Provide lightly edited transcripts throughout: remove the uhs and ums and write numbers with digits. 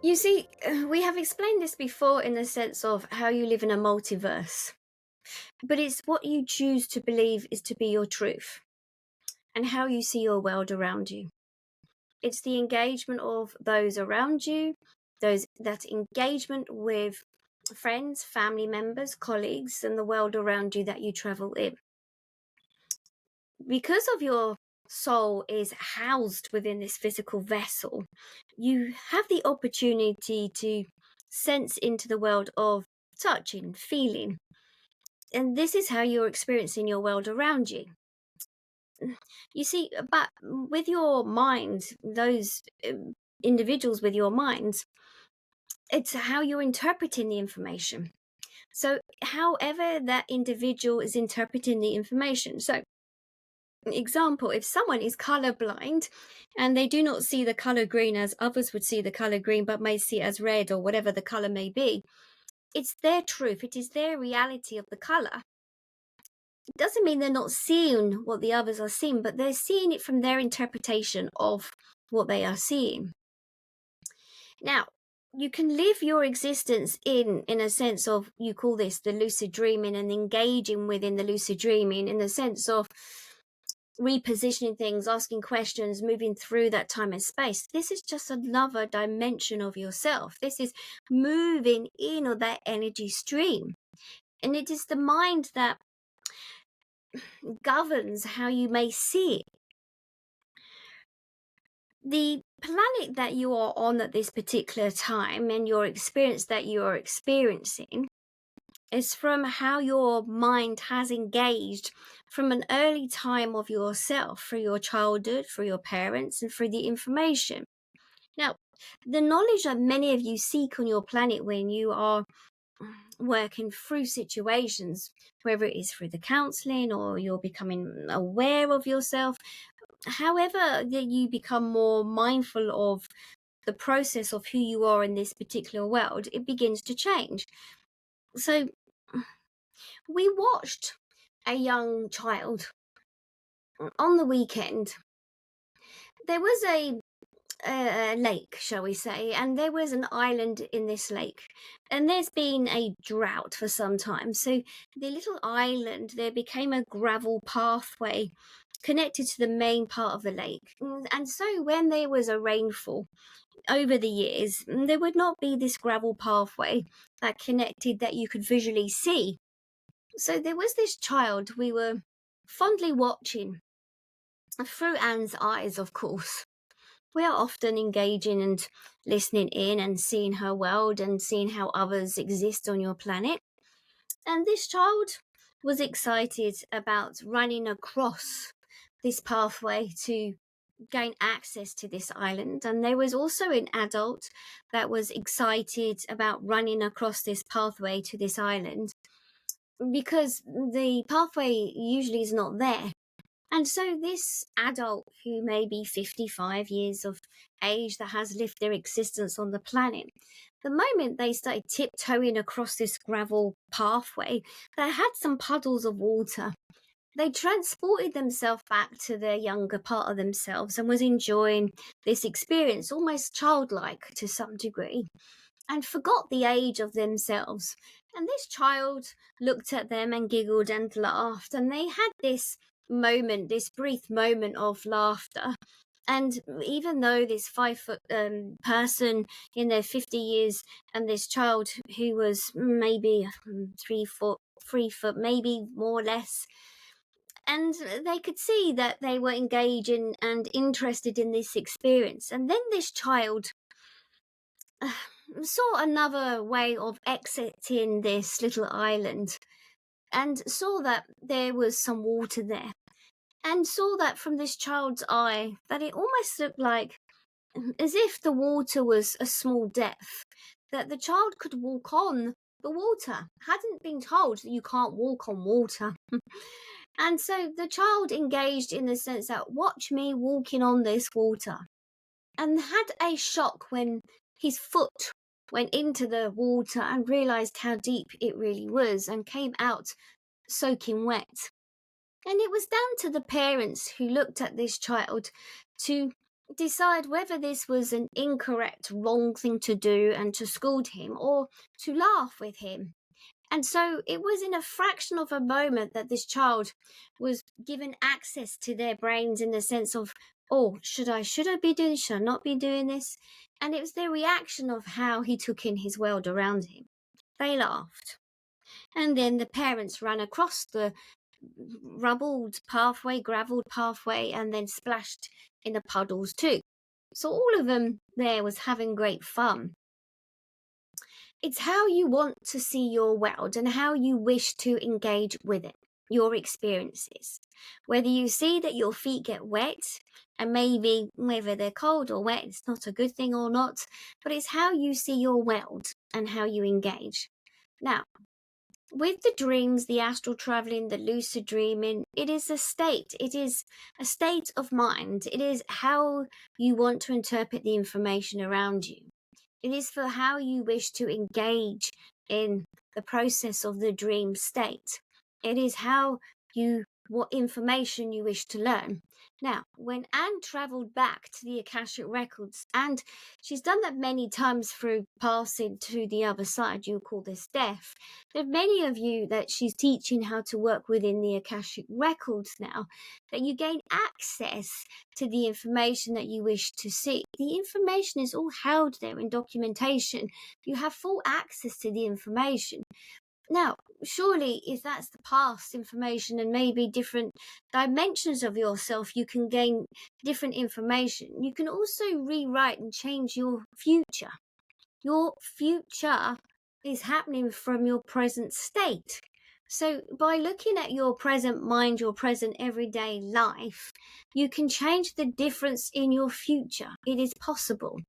You see, we have explained this before in the sense of how you live in a multiverse, but it's what you choose to believe is to be your truth and how you see your world around you. It's the engagement of those around you, that engagement with friends, family members, colleagues, and the world around you that you travel in. Because of your soul is housed within this physical vessel, you have the opportunity to sense into the world of touching, feeling. And this is how you're experiencing your world around you. You see, but with your mind, those individuals with your minds, it's how you're interpreting the information. So, however that individual is interpreting the information. So, example, if someone is colorblind and they do not see the color green as others would see the color green, but may see it as red or whatever the color may be, it's their truth, it is their reality of the color. It doesn't mean they're not seeing what the others are seeing, but they're seeing it from their interpretation of what they are seeing. Now, you can live your existence in a sense of, you call this the lucid dreaming, and engaging within the lucid dreaming in the sense of repositioning things, asking questions, moving through that time and space. This is just another dimension of yourself. This is moving in on that energy stream. And it is the mind that governs how you may see it. The planet that you are on at this particular time and your experience that you are experiencing is from how your mind has engaged from an early time of yourself, through your childhood, through your parents, and through the information. Now, the knowledge that many of you seek on your planet when you are working through situations, whether it is through the counseling or you're becoming aware of yourself, however that you become more mindful of the process of who you are in this particular world, it begins to change. So we watched a young child on the weekend. There was a lake, shall we say, and there was an island in this lake, and there's been a drought for some time. So the little island, there became a gravel pathway connected to the main part of the lake. And so when there was a rainfall over the years, there would not be this gravel pathway that connected that you could visually see. So there was this child we were fondly watching through Anne's eyes, of course. We are often engaging and listening in and seeing her world and seeing how others exist on your planet. And this child was excited about running across this pathway to gain access to this island. And there was also an adult that was excited about running across this pathway to this island because the pathway usually is not there. And so this adult, who may be 55 years of age, that has lived their existence on the planet, the moment they started tiptoeing across this gravel pathway that had some puddles of water, they transported themselves back to their younger part of themselves and was enjoying this experience, almost childlike to some degree, and forgot the age of themselves. And this child looked at them and giggled and laughed, and they had this moment, this brief moment of laughter. And even though this 5 foot person in their 50 years and this child who was maybe 3 foot, maybe more or less, and they could see that they were engaging and interested in this experience. And then this child saw another way of exiting this little island and saw that there was some water there, and saw that from this child's eye that it almost looked like as if the water was a small depth, that the child could walk on the water, hadn't been told that you can't walk on water. And so the child engaged in the sense that, watch me walking on this water, and had a shock when his foot went into the water and realized how deep it really was and came out soaking wet. And it was down to the parents who looked at this child to decide whether this was an incorrect, wrong thing to do and to scold him or to laugh with him. And so it was in a fraction of a moment that this child was given access to their brains in the sense of, oh, should I be doing this? Should I not be doing this? And it was their reaction of how he took in his world around him. They laughed. And then the parents ran across the rubbled pathway, gravelled pathway, and then splashed in the puddles too. So all of them there was having great fun. It's how you want to see your world and how you wish to engage with it, your experiences. Whether you see that your feet get wet, and maybe whether they're cold or wet, it's not a good thing or not, but it's how you see your world and how you engage. Now, with the dreams, the astral traveling, the lucid dreaming, it is a state. It is a state of mind. It is how you want to interpret the information around you. It is for how you wish to engage in the process of the dream state. It is what information you wish to learn. Now, when Anne travelled back to the Akashic Records, and she's done that many times through passing to the other side, you call this death. There are many of you that she's teaching how to work within the Akashic Records now, that you gain access to the information that you wish to see. The information is all held there in documentation. You have full access to the information. Now, surely if that's the past information and maybe different dimensions of yourself, you can gain different information. You can also rewrite and change your future. Your future is happening from your present state. So by looking at your present mind, your present everyday life, you can change the difference in your future. It is possible.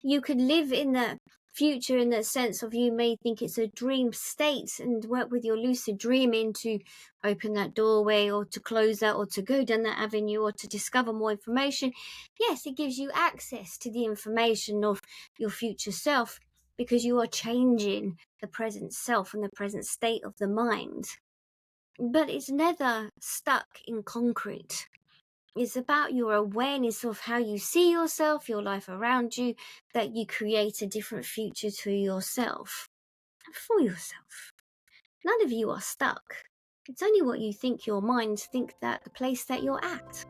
You could live in the future in the sense of you may think it's a dream state and work with your lucid dreaming to open that doorway or to close that or to go down that avenue or to discover more information. Yes, it gives you access to the information of your future self because you are changing the present self and the present state of the mind. But it's never stuck in concrete. It's about your awareness of how you see yourself, your life around you, that you create a different future to yourself and for yourself. None of you are stuck. It's only what you think your minds think that the place that you're at.